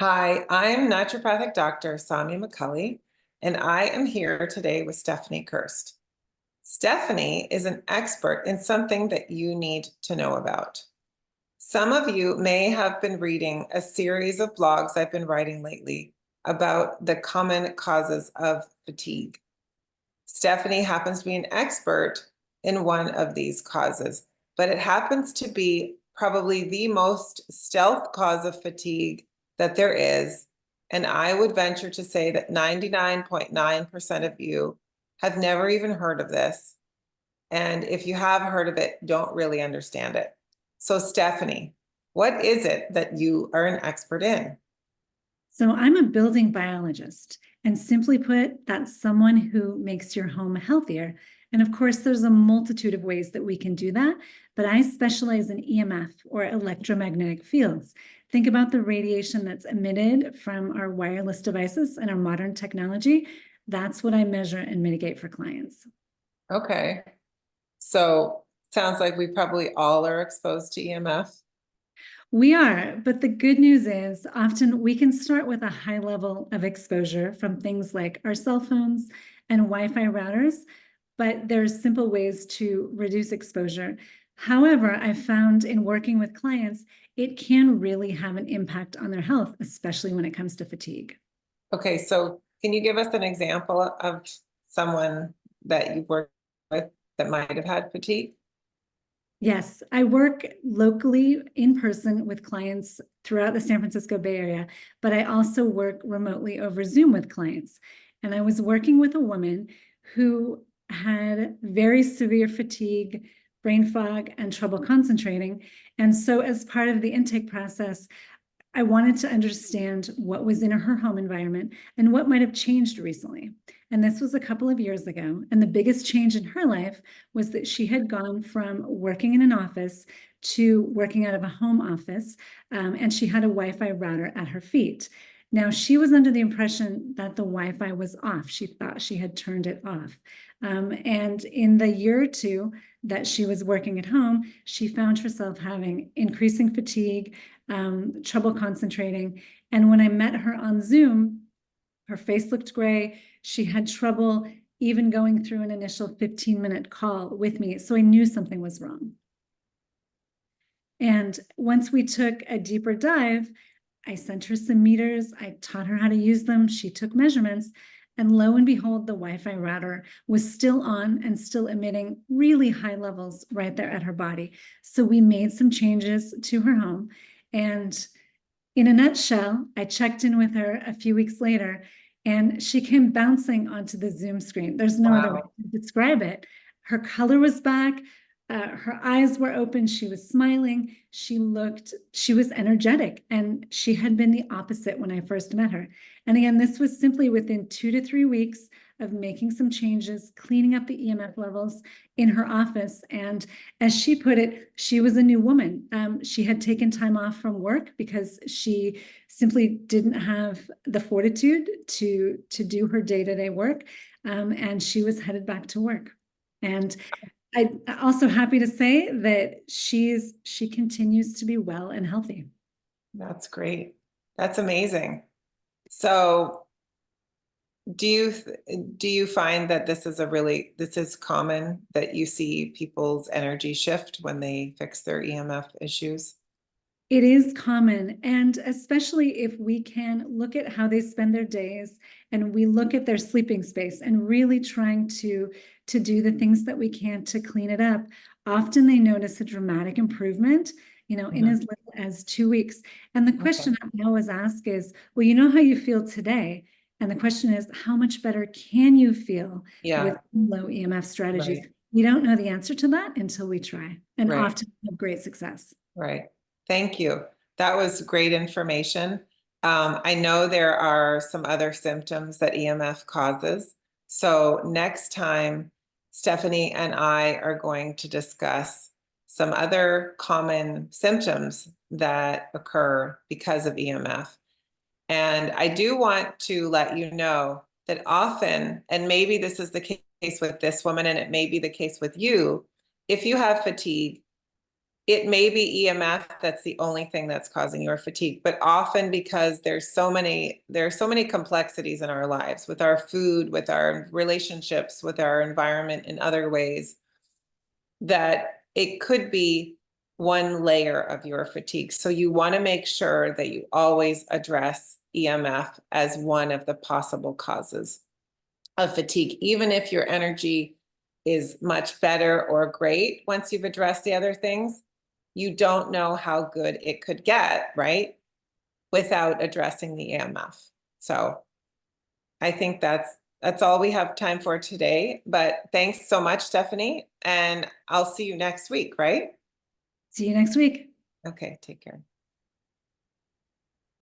Hi, I'm naturopathic Dr. Sami McCulley, and I am here today with Stephanie Kirst. Stephanie is an expert in something that you need to know about. Some of you may have been reading a series of blogs I've been writing lately about the common causes of fatigue. Stephanie happens to be an expert in one of these causes, but it happens to be probably the most stealth cause of fatigue that there is. And I would venture to say that 99.9% of you have never even heard of this. And if you have heard of it, don't really understand it. So, Stephanie, what is it that you are an expert in? So I'm a building biologist, and simply put, that's someone who makes your home healthier. And of course, there's a multitude of ways that we can do that, but I specialize in EMF, or electromagnetic fields. Think about the radiation that's emitted from our wireless devices and our modern technology. That's what I measure and mitigate for clients. Okay. So, sounds like we probably all are exposed to EMF. We are, but the good news is often we can start with a high level of exposure from things like our cell phones and Wi-Fi routers, but there's simple ways to reduce exposure. However, I've found in working with clients, it can really have an impact on their health, especially when it comes to fatigue. Okay, so can you give us an example of someone that you've worked with that might have had fatigue? Yes, I work locally in person with clients throughout the San Francisco Bay Area, but I also work remotely over Zoom with clients. And I was working with a woman who had very severe fatigue, brain fog, and trouble concentrating. And so, as part of the intake process, I wanted to understand what was in her home environment and what might have changed recently. And this was a couple of years ago. And the biggest change in her life was that she had gone from working in an office to working out of a home office. And she had a Wi Fi router at her feet. Now, she was under the impression that the Wi Fi was off. She thought she had turned it off. And in the year or two that she was working at home, she found herself having increasing fatigue, trouble concentrating. And when I met her on Zoom, her face looked gray. She had trouble even going through an initial 15-minute call with me. So I knew something was wrong. And once we took a deeper dive, I sent her some meters. I taught her how to use them. She took measurements. And lo and behold, the Wi-Fi router was still on and still emitting really high levels right there at her body. So we made some changes to her home. And in a nutshell, I checked in with her a few weeks later, and she came bouncing onto the Zoom screen. There's no other way Wow. to describe it. Her color was back. Her eyes were open. She was smiling. She was energetic, and she had been the opposite when I first met her. And again, this was simply within 2 to 3 weeks of making some changes, cleaning up the EMF levels in her office. And as she put it, she was a new woman. She had taken time off from work because she simply didn't have the fortitude to do her day-to-day work. And she was headed back to work. And I'm also happy to say that she continues to be well and healthy. That's great. That's amazing. So, do you find that this is common that you see people's energy shift when they fix their EMF issues? It is common, and especially if we can look at how they spend their days and we look at their sleeping space and really trying to do the things that we can to clean it up. Often they notice a dramatic improvement, in as little as 2 weeks. And the Okay. question I always ask is, well, you know how you feel today. And the question is, how much better can you feel with Yeah, low EMF strategies? right, We don't know the answer to that until we try, and right, often have great success. right. Thank you. That was great information. I know there are some other symptoms that EMF causes. So next time, Stephanie and I are going to discuss some other common symptoms that occur because of EMF. And I do want to let you know that often, and maybe this is the case with this woman, and it may be the case with you, if you have fatigue, it may be EMF that's the only thing that's causing your fatigue, but often because there are so many complexities in our lives with our food, with our relationships, with our environment in other ways, that it could be one layer of your fatigue. So you want to make sure that you always address EMF as one of the possible causes of fatigue, even if your energy is much better or great once you've addressed the other things. You don't know how good it could get, right? Without addressing the EMF. So I think that's all we have time for today. But thanks so much, Stephanie. And I'll see you next week, right? See you next week. Okay, take care.